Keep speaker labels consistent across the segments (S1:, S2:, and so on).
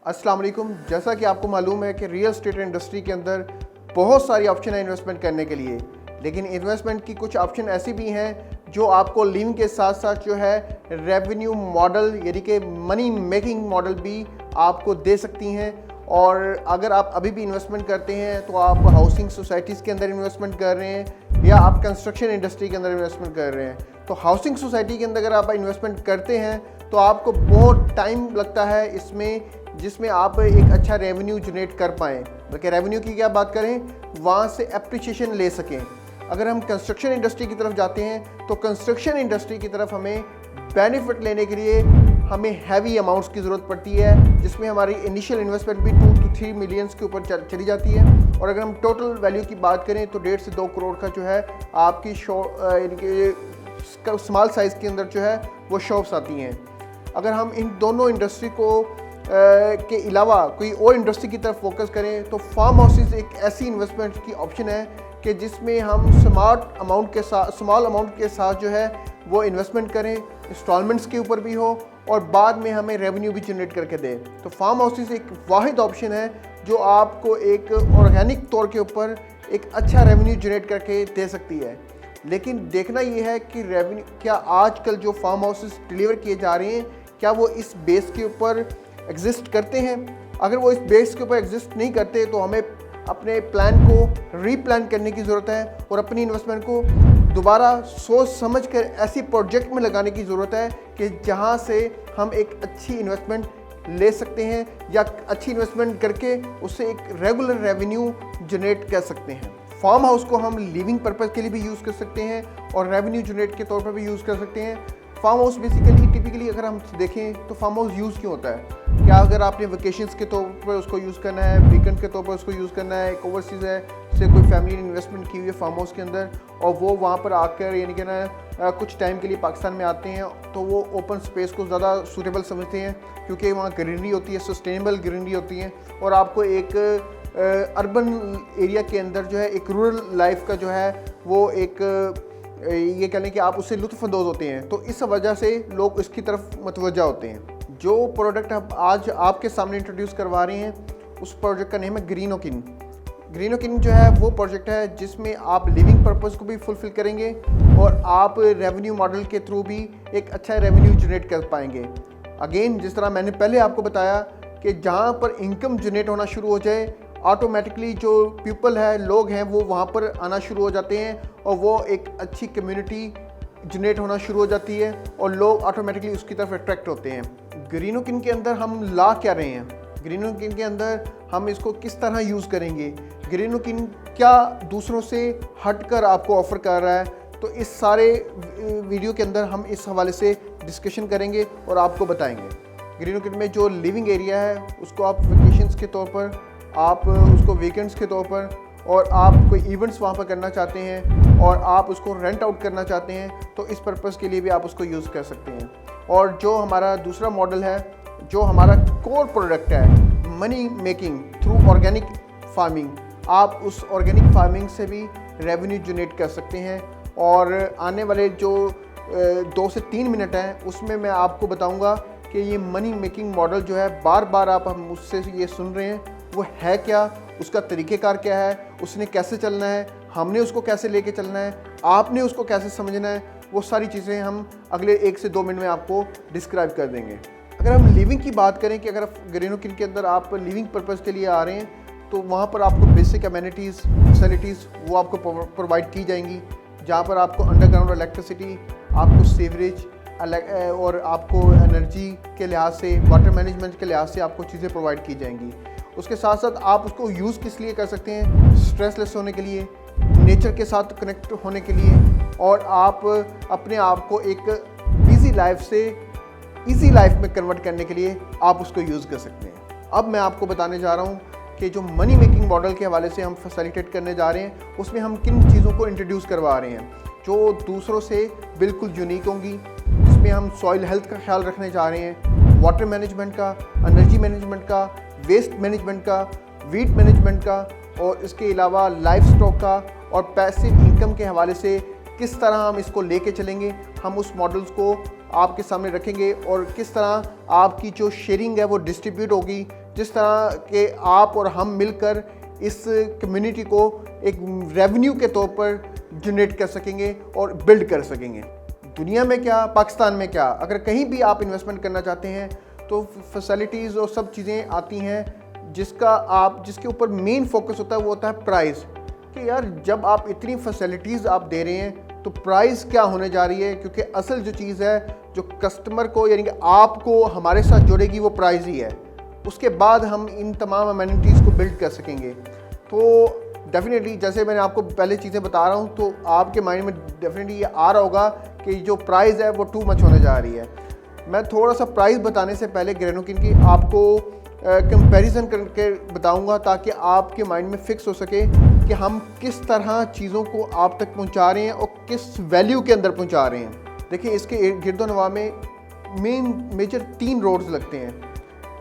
S1: अस्सलाम वालेकुम। जैसा कि आपको मालूम है कि रियल एस्टेट इंडस्ट्री के अंदर बहुत सारी ऑप्शन है इन्वेस्टमेंट करने के लिए, लेकिन इन्वेस्टमेंट की कुछ ऑप्शन ऐसी भी हैं जो आपको लिविंग के साथ साथ जो है रेवेन्यू मॉडल यानी कि मनी मेकिंग मॉडल भी आपको दे सकती हैं। और अगर आप अभी भी इन्वेस्टमेंट करते हैं तो आप हाउसिंग सोसाइटीज़ के अंदर इन्वेस्टमेंट कर रहे हैं या आप कंस्ट्रक्शन इंडस्ट्री के अंदर इन्वेस्टमेंट कर रहे हैं, तो हाउसिंग सोसाइटी के अंदर अगर आप इन्वेस्टमेंट करते हैं तो आपको बहुत टाइम लगता है इसमें, जिसमें आप एक अच्छा रेवेन्यू जनरेट कर पाएँ। बल्कि रेवेन्यू की क्या बात करें, वहाँ से एप्रिसिएशन ले सकें। अगर हम कंस्ट्रक्शन इंडस्ट्री की तरफ जाते हैं तो कंस्ट्रक्शन इंडस्ट्री की तरफ हमें बेनिफिट लेने के लिए हमें हैवी अमाउंट्स की ज़रूरत पड़ती है, जिसमें हमारी इनिशियल इन्वेस्टमेंट भी 2 to 3 मिलियंस के ऊपर चली जाती है। और अगर हम टोटल वैल्यू की बात करें तो 1.5 से 2 करोड़ का जो है आपकी यानी कि स्मॉल साइज़ के अंदर जो है वो शॉप्स आती हैं। अगर हम इन दोनों इंडस्ट्री को के अलावा कोई और इंडस्ट्री की तरफ फोकस करें तो फार्म हाउसेस एक ऐसी इन्वेस्टमेंट की ऑप्शन है कि जिसमें हम स्मॉल अमाउंट के साथ जो है वो इन्वेस्टमेंट करें, इंस्टॉलमेंट्स के ऊपर भी हो और बाद में हमें रेवेन्यू भी जनरेट करके दे। तो फार्म हाउसेस एक वाहिद ऑप्शन है जो आपको एक ऑर्गेनिक तौर के ऊपर एक अच्छा रेवेन्यू जनरेट करके दे सकती है। लेकिन देखना ये है कि रेवेन्यू क्या आजकल जो फार्म हाउसेस डिलीवर किए जा रहे हैं क्या वो इस बेस के ऊपर एग्जिस्ट करते हैं। अगर वो इस बेस के ऊपर एग्जिस्ट नहीं करते तो हमें अपने प्लान को रीप्लान करने की ज़रूरत है और अपनी इन्वेस्टमेंट को दोबारा सोच समझ कर ऐसी प्रोजेक्ट में लगाने की ज़रूरत है कि जहां से हम एक अच्छी इन्वेस्टमेंट ले सकते हैं या अच्छी इन्वेस्टमेंट करके उससे एक रेगुलर रेवेन्यू जनरेट कर सकते हैं। फार्म हाउस को हम लिविंग पर्पज़ के लिए भी यूज़ कर सकते हैं और रेवेन्यू जनरेट के तौर पर भी यूज़ कर सकते हैं। फार्म हाउस बेसिकली टिपिकली अगर हम देखें तो फार्म हाउस यूज़ क्यों होता है? क्या अगर आपने वेकेशंस के तौर पर उसको यूज़ करना है, वीकेंड के तौर पर उसको यूज़ करना है, एक ओवरसीज़ है से कोई फैमिली ने इन्वेस्टमेंट की हुई है फार्म हाउस के अंदर और वो वहाँ पर आकर यानी कि ना कुछ टाइम के लिए पाकिस्तान में आते हैं तो वो ओपन स्पेस को ज़्यादा सूटेबल समझते हैं क्योंकि वहाँ ग्रीनरी होती है, सस्टेनेबल ग्रीनरी होती है और आपको एक अर्बन एरिया के अंदर जो है एक रूरल लाइफ का जो है वो एक ये कह लें कि आप उससे लुत्फ़अंदोज़ होते हैं। तो इस वजह से लोग इसकी तरफ मतवज्जा होते हैं। जो प्रोडक्ट हम आज आपके सामने इंट्रोड्यूस करवा रहे हैं उस प्रोजेक्ट का नेम है ग्रीनोकिन। ग्रीनोकिन जो है वो प्रोजेक्ट है जिसमें आप लिविंग पर्पस को भी फुलफ़िल करेंगे और आप रेवेन्यू मॉडल के थ्रू भी एक अच्छा रेवेन्यू जनरेट कर पाएंगे। अगेन जिस तरह मैंने पहले आपको बताया कि जहाँ पर इनकम जनरेट होना शुरू हो जाए ऑटोमेटिकली जो पीपल है, लोग हैं, वो वहाँ पर आना शुरू हो जाते हैं और वो एक अच्छी कम्युनिटी जनरेट होना शुरू हो जाती है और लोग ऑटोमेटिकली उसकी तरफ अट्रैक्ट होते हैं। ग्रीनोकिन के अंदर हम ला क्या रहे हैं, ग्रीनोकिन के अंदर हम इसको किस तरह यूज़ करेंगे, ग्रीनोकिन क्या दूसरों से हटकर आपको ऑफ़र कर रहा है, तो इस सारे वीडियो के अंदर हम इस हवाले से डिस्कशन करेंगे और आपको बताएंगे। ग्रीनोकिन में जो लिविंग एरिया है उसको आप वेकेशंस के तौर पर, आप उसको वीकेंड्स के तौर पर और आप कोई इवेंट्स वहाँ पर करना चाहते हैं और आप उसको रेंट आउट करना चाहते हैं तो इस पर्पज़ के लिए भी आप उसको यूज़ कर सकते हैं। और जो हमारा दूसरा मॉडल है, जो हमारा कोर प्रोडक्ट है money making through organic farming, आप उस ऑर्गेनिक फार्मिंग से भी रेवेन्यू जनरेट कर सकते हैं। और आने वाले जो 2 से 3 मिनट हैं उसमें मैं आपको बताऊंगा कि ये मनी मेकिंग मॉडल जो है बार बार आप हम मुझसे ये सुन रहे हैं वो है क्या, उसका तरीक़ेकार क्या है, उसने कैसे चलना है, हमने उसको कैसे लेके चलना है, आपने उसको कैसे समझना है, वो सारी चीज़ें हम अगले 1 से 2 मिनट में आपको डिस्क्राइब कर देंगे। अगर हम लिविंग की बात करें कि अगर आप ग्रीनोकिन के अंदर आप लिविंग पर्पज़ के लिए आ रहे हैं तो वहाँ पर आपको बेसिक अमेनिटीज़ फैसिलिटीज़ वो आपको प्रोवाइड की जाएंगी, जहाँ पर आपको अंडरग्राउंड इलेक्ट्रिसिटी, आपको सीवरेज और आपको एनर्जी के लिहाज से, वाटर मैनेजमेंट के लिहाज से आपको चीज़ें प्रोवाइड की जाएंगी। उसके साथ साथ आप उसको यूज़ किस लिए कर सकते हैं, स्ट्रेसलेस होने के लिए, नेचर के साथ कनेक्ट होने के लिए और आप अपने आप को एक बिज़ी लाइफ से इजी लाइफ में कन्वर्ट करने के लिए आप उसको यूज़ कर सकते हैं। अब मैं आपको बताने जा रहा हूँ कि जो मनी मेकिंग मॉडल के हवाले से हम फैसिलिटेट करने जा रहे हैं उसमें हम किन चीज़ों को इंट्रोड्यूस करवा रहे हैं जो दूसरों से बिल्कुल यूनिक होंगी, जिसमें हम सॉइल हेल्थ का ख्याल रखने जा रहे हैं, वाटर मैनेजमेंट का, एनर्जी मैनेजमेंट का, वेस्ट मैनेजमेंट का, वीट मैनेजमेंट का और इसके अलावा लाइफ स्टॉक का और पैसिव इनकम के हवाले से किस तरह हम इसको लेके चलेंगे, हम उस मॉडल्स को आपके सामने रखेंगे और किस तरह आपकी जो शेयरिंग है वो डिस्ट्रीब्यूट होगी, जिस तरह के आप और हम मिलकर इस कम्युनिटी को एक रेवेन्यू के तौर पर जनरेट कर सकेंगे और बिल्ड कर सकेंगे। दुनिया में क्या, पाकिस्तान में क्या, अगर कहीं भी आप इन्वेस्टमेंट करना चाहते हैं तो फैसिलिटीज़ और सब चीज़ें आती हैं जिसके ऊपर मेन फोकस होता है, वो होता है प्राइस। कि यार जब आप इतनी फैसिलिटीज़ आप दे रहे हैं तो प्राइस क्या होने जा रही है, क्योंकि असल जो चीज़ है जो कस्टमर को यानी कि आपको हमारे साथ जोड़ेगी वो प्राइस ही है। उसके बाद हम इन तमाम अमेनिटीज़ को बिल्ड कर सकेंगे। तो डेफिनेटली जैसे मैंने आपको पहले चीज़ें बता रहा हूँ तो आपके माइंड में डेफिनेटली ये आ रहा होगा कि जो प्राइस है वो टू मच होने जा रही है। मैं थोड़ा सा प्राइस बताने से पहले ग्रेनोकिन की आपको कंपैरिजन करके बताऊंगा ताकि आपके माइंड में फिक्स हो सके कि हम किस तरह चीज़ों को आप तक पहुंचा रहे हैं और किस वैल्यू के अंदर पहुंचा रहे हैं। देखिए इसके गिरदोनवा में मेजर 3 रोड्स लगते हैं,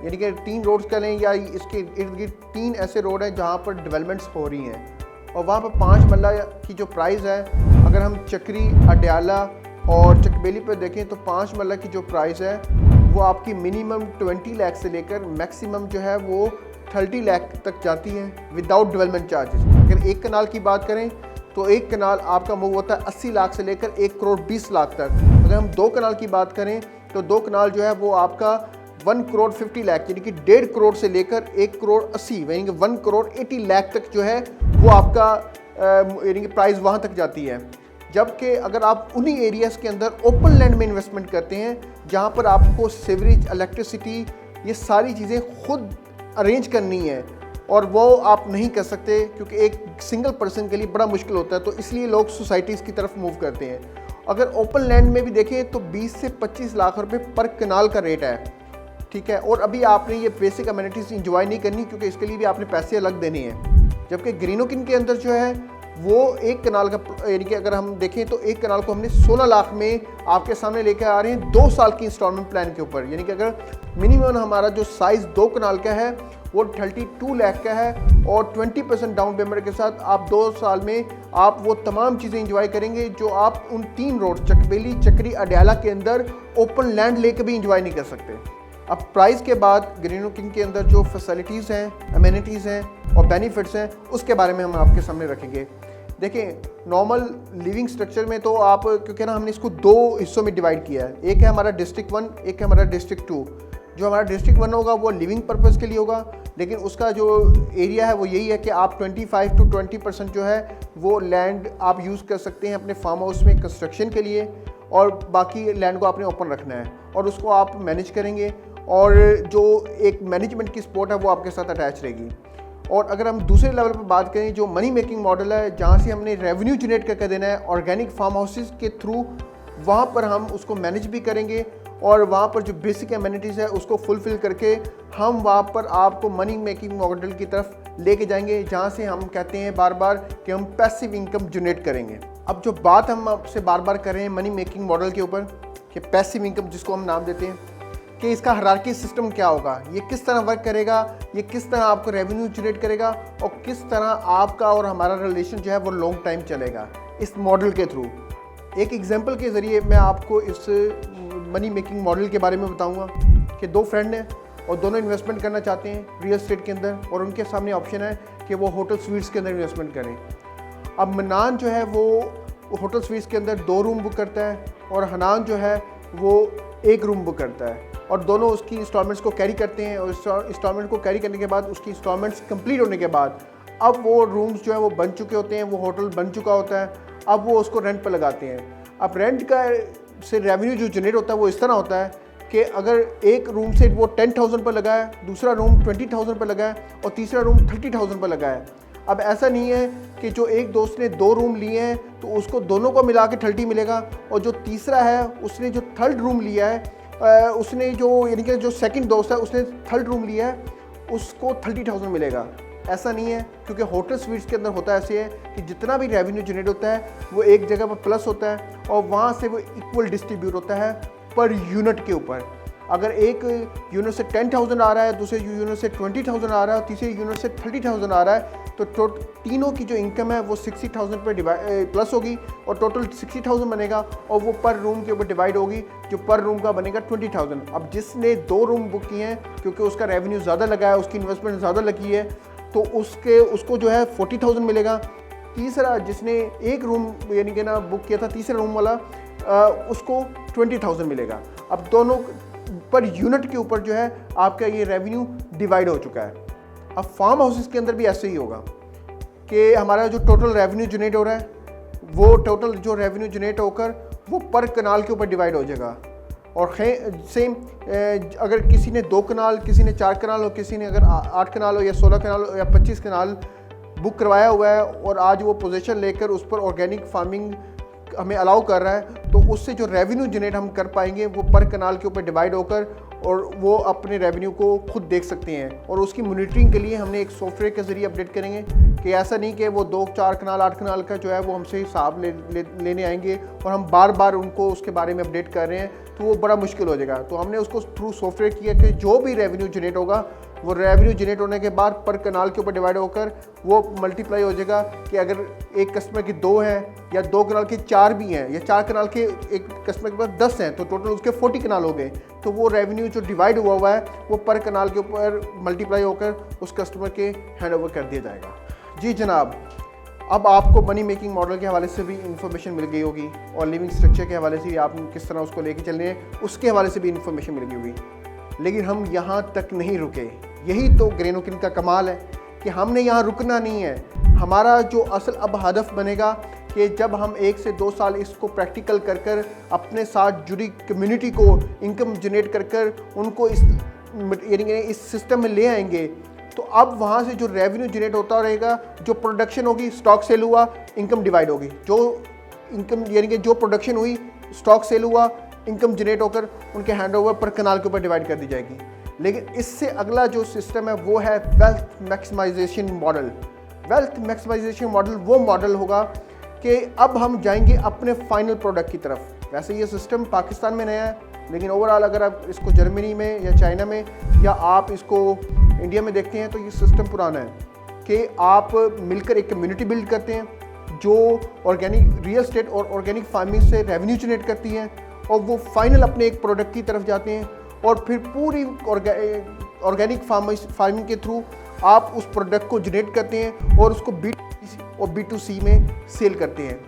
S1: यानी कि 3 रोड्स कह लें या इसके इर्द गिर्द 3 ऐसे रोड हैं जहाँ पर डेवलपमेंट्स हो रही हैं और वहाँ पर 5 मरला की जो प्राइस है, अगर हम चक्री, अडयाला और चकबेली पर देखें तो 5 मरला की जो प्राइस है वो आपकी मिनिमम 20 लाख से लेकर मैक्सिमम जो है वो 30 लाख तक जाती है विदाउट डेवलपमेंट चार्जेस। अगर एक कनाल की बात करें तो एक कनाल आपका मूव होता है 80 लाख से लेकर 1 करोड़ 20 लाख तक। अगर हम 2 कनाल की बात करें तो 2 कनाल जो है वो आपका 1 करोड़ 50 लाख यानी कि 1.5 करोड़ से लेकर 1 करोड़ 80 यानी कि 1 करोड़ 80 लाख तक जो है वो आपका यानी कि प्राइस वहाँ तक जाती है। जबकि अगर आप उन्हीं एरियाज़ के अंदर ओपन लैंड में इन्वेस्टमेंट करते हैं जहाँ पर आपको सीवरेज, इलेक्ट्रिसिटी, ये सारी चीज़ें खुद अरेंज करनी है और वो आप नहीं कर सकते क्योंकि एक सिंगल पर्सन के लिए बड़ा मुश्किल होता है, तो इसलिए लोग सोसाइटीज़ की तरफ मूव करते हैं। अगर ओपन लैंड में भी देखें तो 20 से 25 लाख रुपए पर कनाल का रेट है, ठीक है। और अभी आपने ये बेसिक अमेनिटीज़ इंजॉय नहीं करनी क्योंकि इसके लिए भी आपने पैसे अलग देने हैं। जबकि ग्रीनोकिन के अंदर जो है वो 1 कनाल का यानी कि अगर हम देखें तो 1 कनाल को हमने 16 लाख में आपके सामने लेकर आ रहे हैं 2 साल की इंस्टॉलमेंट प्लान के ऊपर। यानी कि अगर मिनिमम हमारा जो साइज़ 2 कनाल का है वो 32 लाख का है और 20% डाउन पेमेंट के साथ आप 2 साल में आप वो तमाम चीज़ें इंजॉय करेंगे जो आप उन 3 रोड चकबेली, चक्री, अडयाला के अंदर ओपन लैंड लेकर भी इंजॉय नहीं कर सकते। अब प्राइस के बाद ग्रीनोकिन के अंदर जो फैसिलिटीज़ हैं, अमेनिटीज़ हैं और बेनिफिट्स हैं उसके बारे में हम आपके सामने रखेंगे। देखें नॉर्मल लिविंग स्ट्रक्चर में तो आप क्योंकि ना हमने इसको 2 हिस्सों में डिवाइड किया है, एक है हमारा डिस्ट्रिक्ट 1, एक है हमारा डिस्ट्रिक्ट 2। जो हमारा डिस्ट्रिक्ट 1 होगा वो लिविंग पर्पज़ के लिए होगा, लेकिन उसका जो एरिया है वो यही है कि आप 25 to 20% जो है वो लैंड आप यूज़ कर सकते हैं अपने फार्म हाउस में कंस्ट्रक्शन के लिए और बाकी लैंड को आपने ओपन रखना है और उसको आप मैनेज करेंगे और जो एक मैनेजमेंट की सपोर्ट है वो आपके साथ अटैच रहेगी। और अगर हम दूसरे लेवल पर बात करें जो मनी मेकिंग मॉडल है जहाँ से हमने रेवेन्यू जनरेट करके देना है ऑर्गेनिक फार्म हाउसेस के थ्रू, वहाँ पर हम उसको मैनेज भी करेंगे और वहाँ पर जो बेसिक एमिनिटीज़ है उसको फुलफ़िल करके हम वहाँ पर आपको मनी मेकिंग मॉडल की तरफ लेके जाएंगे जहाँ से हम कहते हैं बार बार कि हम पैसिव इनकम जनरेट करेंगे। अब जो बात हम आपसे बार बार कर रहे हैं मनी मेकिंग मॉडल के ऊपर कि पैसिव इनकम जिसको हम नाम देते हैं कि इसका हायरार्की सिस्टम क्या होगा, ये किस तरह वर्क करेगा, ये किस तरह आपको रेवेन्यू जनरेट करेगा और किस तरह आपका और हमारा रिलेशन जो है वो लॉन्ग टाइम चलेगा इस मॉडल के थ्रू। एक एग्जांपल के ज़रिए मैं आपको इस मनी मेकिंग मॉडल के बारे में बताऊंगा कि 2 फ्रेंड हैं और दोनों इन्वेस्टमेंट करना चाहते हैं रियल एस्टेट के अंदर और उनके सामने ऑप्शन है कि वो होटल स्वीट्स के अंदर इन्वेस्टमेंट करें। अब मनान जो है वो होटल स्वीट्स के अंदर 2 रूम बुक करता है और हनान जो है वो 1 रूम बुक करता है और दोनों उसकी इंस्टॉलमेंट्स को कैरी करते हैं और इंस्टॉलमेंट को कैरी करने के बाद उसकी इंस्टॉलमेंट्स कंप्लीट होने के बाद अब वो रूम्स जो है वो बन चुके होते हैं, वो होटल बन चुका होता है, अब वो उसको रेंट पर लगाते हैं। अब रेंट का से रेवेन्यू जो जनरेट होता है वो इस तरह होता है कि अगर एक रूम से वो 10,000 पर लगा है, दूसरा रूम 20,000 पर लगा है और तीसरा रूम 30,000 पर लगा है। अब ऐसा नहीं है कि जो एक दोस्त ने 2 रूम लिए हैं तो उसको दोनों को मिला के 30 मिलेगा और जो तीसरा है उसने जो 3rd रूम लिया है उसने जो यानी कि जो सेकंड दोस्त है उसने 3rd रूम लिया है उसको 30,000 मिलेगा। ऐसा नहीं है क्योंकि होटल स्वीट्स के अंदर होता ऐसे है कि जितना भी रेवेन्यू जनरेट होता है वो एक जगह पर प्लस होता है और वहाँ से वो इक्वल डिस्ट्रीब्यूट होता है पर यूनिट के ऊपर। अगर एक यूनिट से 10,000 आ रहा है, दूसरे यूनिट से 20,000 आ रहा है और तीसरे यूनिट से 30,000 आ रहा है, तो तीनों की जो इनकम है वो 60,000 पे प्लस होगी और टोटल 60,000 बनेगा और वो पर रूम के ऊपर डिवाइड होगी, जो पर रूम का बनेगा 20,000। अब जिसने 2 रूम बुक किए हैं, क्योंकि उसका रेवेन्यू ज़्यादा लगा है, उसकी इन्वेस्टमेंट ज़्यादा लगी है, तो उसको जो है 40,000 मिलेगा। तीसरा जिसने एक रूम यानी कि ना बुक किया था, तीसरा रूम वाला, उसको 20,000 मिलेगा। अब दोनों पर यूनिट के ऊपर जो है आपका ये रेवेन्यू डिवाइड हो चुका है। अब फार्म हाउसेस के अंदर भी ऐसे ही होगा कि हमारा जो टोटल रेवेन्यू जनरेट हो रहा है, वो टोटल जो रेवेन्यू जनरेट होकर वो पर कनाल के ऊपर डिवाइड हो जाएगा। और सेम अगर किसी ने 2 कनाल, किसी ने 4 कनाल हो, किसी ने अगर 8 कनाल हो या 16 कनाल हो या 25 कनाल बुक करवाया हुआ है और आज वो पोजीशन लेकर उस पर ऑर्गेनिक फार्मिंग हमें अलाउ कर रहा है, तो उससे जो रेवेन्यू जनरेट हम कर पाएंगे वो पर कनाल के ऊपर डिवाइड होकर, और वो अपने रेवेन्यू को खुद देख सकते हैं। और उसकी मॉनिटरिंग के लिए हमने एक सॉफ्टवेयर के ज़रिए अपडेट करेंगे कि ऐसा नहीं कि वो 2, 4 कनाल, 8 कनाल का जो है वो हमसे हिसाब लेने आएंगे और हम बार बार उनको उसके बारे में अपडेट कर रहे हैं, तो वो बड़ा मुश्किल हो जाएगा। तो हमने उसको थ्रू सॉफ्टवेयर किया कि जो भी रेवेन्यू जनरेट होगा, वो रेवेन्यू जनरेट होने के बाद पर कनाल के ऊपर डिवाइड होकर वो मल्टीप्लाई हो जाएगा कि अगर एक कस्टमर की 2 हैं या 2 कनाल के 4 भी हैं या 4 कनाल के एक कस्टमर के पास 10 हैं, तो टोटल उसके 40 कनाल हो गए। तो वो रेवेन्यू जो डिवाइड हुआ है वो पर कनाल के ऊपर मल्टीप्लाई होकर उस कस्टमर के हैंड ओवर कर दिया जाएगा। जी जनाब, अब आपको मनी मेकिंग मॉडल के हवाले से भी इंफॉर्मेशन मिल गई होगी और लिविंग स्ट्रक्चर के हवाले से भी आप किस तरह उसको लेके चल रहे हैं उसके हवाले से भी इंफॉर्मेशन मिल गई होगी। लेकिन हम यहाँ तक नहीं रुके। यही तो ग्रेनुकिन का कमाल है कि हमने यहाँ रुकना नहीं है। हमारा जो असल अब हदफ बनेगा कि जब हम 1 से 2 साल इसको प्रैक्टिकल कर कर अपने साथ जुड़ी कम्युनिटी को इनकम जनरेट कर कर उनको इस सिस्टम में ले आएंगे, तो अब वहाँ से जो रेवेन्यू जनरेट होता रहेगा, जो प्रोडक्शन होगी, स्टॉक सेल हुआ, इनकम डिवाइड होगी। जो इनकम यानी कि जो प्रोडक्शन हुई, स्टॉक सेल हुआ, इनकम जनरेट होकर उनके हैंड ओवर पर कनाल के ऊपर डिवाइड कर दी जाएगी। लेकिन इससे अगला जो सिस्टम है वो है wealth maximisation model. Wealth maximisation model वो मॉडल होगा कि अब हम जाएंगे अपने फाइनल प्रोडक्ट की तरफ। वैसे ये सिस्टम पाकिस्तान में नया है, लेकिन ओवरऑल अगर आप इसको जर्मनी में या चाइना में या आप इसको इंडिया में देखते हैं तो ये सिस्टम पुराना है कि आप मिलकर एक कम्युनिटी बिल्ड करते हैं जो ऑर्गेनिक रियल एस्टेट और ऑर्गेनिक फार्मिंग से रेवेन्यू जनरेट करती है, और वो फाइनल अपने एक प्रोडक्ट की तरफ जाते हैं और फिर पूरी ऑर्गेनिक फार्मिंग के थ्रू आप उस प्रोडक्ट को जनरेट करते हैं और उसको B2C में सेल करते हैं।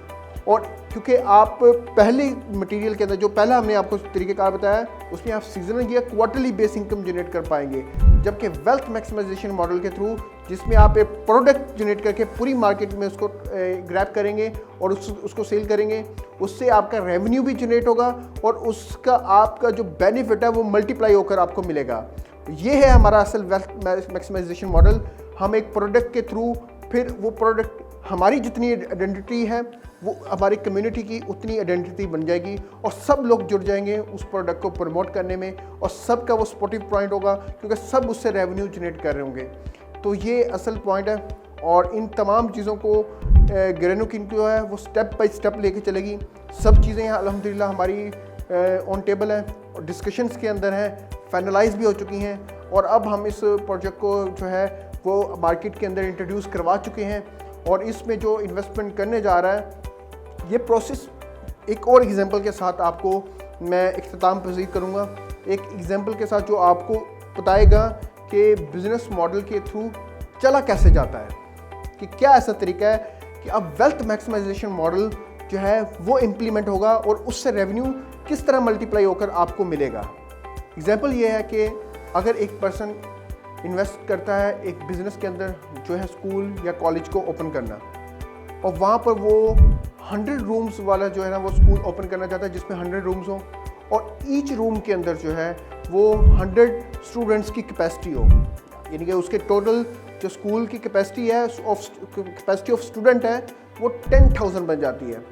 S1: और क्योंकि आप पहले मटेरियल के अंदर जो पहला हमने आपको तरीक़ेकार बताया, उसमें आप सीजनल या क्वार्टरली बेस इनकम जनरेट कर पाएंगे, जबकि वेल्थ मैक्सिमाइजेशन मॉडल के थ्रू जिसमें आप एक प्रोडक्ट जनरेट करके पूरी मार्केट में उसको ग्रैब करेंगे और उसको सेल करेंगे, उससे आपका रेवेन्यू भी जनरेट होगा और उसका आपका जो बेनिफिट है वो मल्टीप्लाई होकर आपको मिलेगा। ये है हमारा असल वेल्थ मैक्सिमाइजेशन मॉडल। हम एक प्रोडक्ट के थ्रू फिर वो प्रोडक्ट हमारी जितनी आइडेंटिटी है वो हमारी कम्युनिटी की उतनी आइडेंटिटी बन जाएगी और सब लोग जुड़ जाएंगे उस प्रोडक्ट को प्रमोट करने में और सबका वो सपोर्टिव पॉइंट होगा क्योंकि सब उससे रेवेन्यू जनरेट कर रहे होंगे। तो ये असल पॉइंट है और इन तमाम चीज़ों को ग्रेनुकिन जो है वो स्टेप बाय स्टेप लेके चलेगी। सब चीज़ें यहाँ अल्हम्दुलिल्लाह हमारी ऑन टेबल हैं और डिस्कशंस के अंदर हैं, फाइनलाइज भी हो चुकी हैं और अब हम इस प्रोजेक्ट को जो है वो मार्केट के अंदर इंट्रोड्यूस करवा चुके हैं। और इसमें जो इन्वेस्टमेंट करने जा रहा है ये प्रोसेस एक और एग्जांपल के साथ आपको मैं इख्तिताम पज़ीर करूँगा। एक एग्जांपल के साथ जो आपको बताएगा कि बिज़नेस मॉडल के थ्रू चला कैसे जाता है, कि क्या ऐसा तरीका है कि अब वेल्थ मैक्सिमाइजेशन मॉडल जो है वो इम्प्लीमेंट होगा और उससे रेवेन्यू किस तरह मल्टीप्लाई होकर आपको मिलेगा। एग्जांपल ये है कि अगर एक पर्सन इन्वेस्ट करता है एक बिज़नेस के अंदर जो है स्कूल या कॉलेज को ओपन करना, और वहाँ पर वो 100 रूम्स वाला जो है ना वो स्कूल ओपन करना चाहता है जिसमें 100 रूम्स हो और ईच रूम के अंदर जो है वो 100 स्टूडेंट्स की कैपेसिटी हो, यानी कि उसके टोटल जो स्कूल की कैपेसिटी है कैपेसिटी ऑफ स्टूडेंट है वो 10,000 बन जाती है।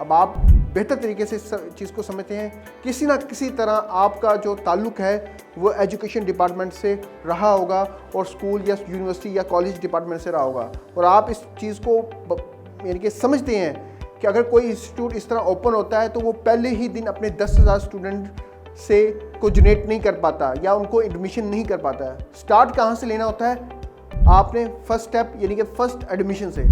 S1: अब आप बेहतर तरीके से इस चीज़ को समझते हैं, किसी ना किसी तरह आपका जो ताल्लुक़ है वो एजुकेशन डिपार्टमेंट से रहा होगा और स्कूल या यूनिवर्सिटी या कॉलेज डिपार्टमेंट से रहा होगा, और आप इस चीज़ को यानी कि समझते हैं कि अगर कोई इंस्टीट्यूट इस तरह ओपन होता है तो वो पहले ही दिन अपने 10,000 स्टूडेंट से को जनरेट नहीं कर पाता या उनको एडमिशन नहीं कर पाता है। स्टार्ट कहाँ से लेना होता है? आपने फर्स्ट स्टेप यानी कि फर्स्ट एडमिशन से,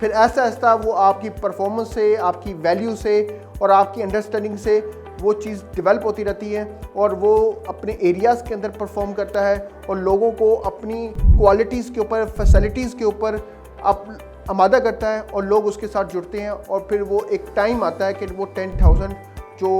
S1: फिर ऐसा ऐसा वो आपकी परफॉर्मेंस से, आपकी वैल्यू से और आपकी अंडरस्टैंडिंग से वो चीज़ डेवलप होती रहती है और वो अपने एरियाज़ के अंदर परफॉर्म करता है और लोगों को अपनी क्वालिटीज़ के ऊपर, फैसिलिटीज़ के ऊपर आमादा करता है और लोग उसके साथ जुड़ते हैं और फिर वो एक टाइम आता है कि वो 10,000 जो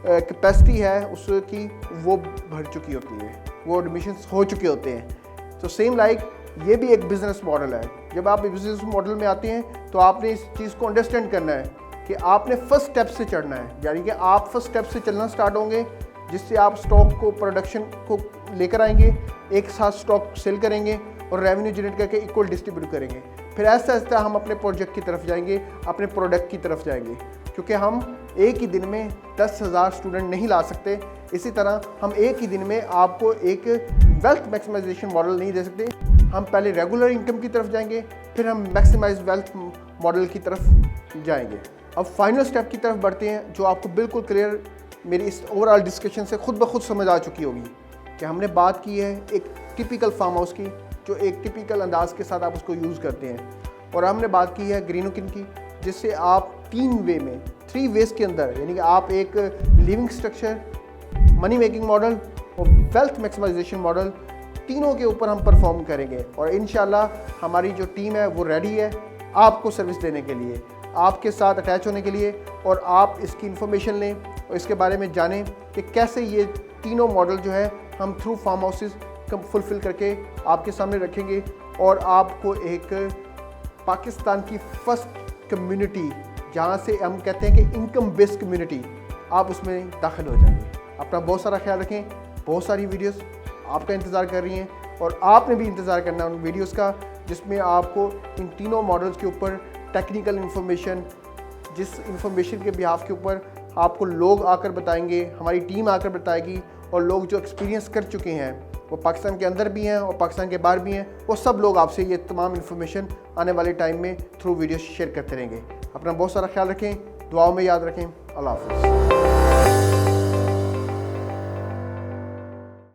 S1: कैपेसिटी है उसकी वो भर चुकी होती है, वो एडमिशन्स हो चुके होते हैं। तो सेम लाइक ये भी एक बिज़नेस मॉडल है। जब आप बिज़नेस मॉडल में आते हैं तो आपने इस चीज़ को अंडरस्टैंड करना है कि आपने फर्स्ट स्टेप से चढ़ना है, यानी कि आप फर्स्ट स्टेप से चलना स्टार्ट होंगे, जिससे आप स्टॉक को, प्रोडक्शन को लेकर आएंगे, एक साथ स्टॉक सेल करेंगे और रेवेन्यू जनरेट करके इक्वल डिस्ट्रीब्यूट करेंगे। फिर ऐसा ऐसा हम अपने प्रोजेक्ट की तरफ जाएंगे, अपने प्रोडक्ट की तरफ जाएंगे, क्योंकि हम एक ही दिन में 10,000 स्टूडेंट नहीं ला सकते। इसी तरह हम एक ही दिन में आपको एक वेल्थ मैक्सिमाइजेशन मॉडल नहीं दे सकते। हम पहले रेगुलर इनकम की तरफ जाएंगे, फिर हम मैक्सिमाइज वेल्थ मॉडल की तरफ जाएंगे। अब फाइनल स्टेप की तरफ बढ़ते हैं, जो आपको बिल्कुल क्लियर मेरी इस ओवरऑल डिस्कशन से खुद ब खुद समझ आ चुकी होगी कि हमने बात की है एक टिपिकल फार्म हाउस की, जो एक टिपिकल अंदाज के साथ आप उसको यूज़ करते हैं, और हमने बात की है ग्रीनोकिन की, जिससे आप 3 वेज के अंदर, यानी कि आप एक living structure, money making model और वेल्थ मैक्सिमाइजेशन मॉडल, तीनों के ऊपर हम परफॉर्म करेंगे। और इंशाल्लाह हमारी जो टीम है वो रेडी है आपको सर्विस देने के लिए, आपके साथ अटैच होने के लिए, और आप इसकी इन्फॉर्मेशन लें और इसके बारे में जानें कि कैसे ये तीनों मॉडल जो है हम थ्रू फार्म हाउसेस फुलफ़िल करके आपके सामने रखेंगे और आपको एक पाकिस्तान की फर्स्ट कम्युनिटी, जहाँ से हम कहते हैं कि इनकम बेस्ड कम्युनिटी, आप उसमें दाखिल हो जाएंगे। अपना बहुत सारा ख्याल रखें। बहुत सारी वीडियोस आपका इंतज़ार कर रही हैं और आपने भी इंतज़ार करना है उन वीडियोस का, जिसमें आपको इन तीनों मॉडल्स के ऊपर टेक्निकल इन्फॉर्मेशन, जिस इन्फॉर्मेशन के बिहाफ के ऊपर आपको लोग आकर बताएंगे, हमारी टीम आकर बताएगी, और लोग जो एक्सपीरियंस कर चुके हैं वो पाकिस्तान के अंदर भी हैं और पाकिस्तान के बाहर भी हैं, वो सब लोग आपसे ये तमाम इन्फॉर्मेशन आने वाले टाइम में थ्रू वीडियो शेयर करते रहेंगे। अपना बहुत सारा ख्याल रखें, दुआओं में याद रखें। अल्लाह हाफ़िज़।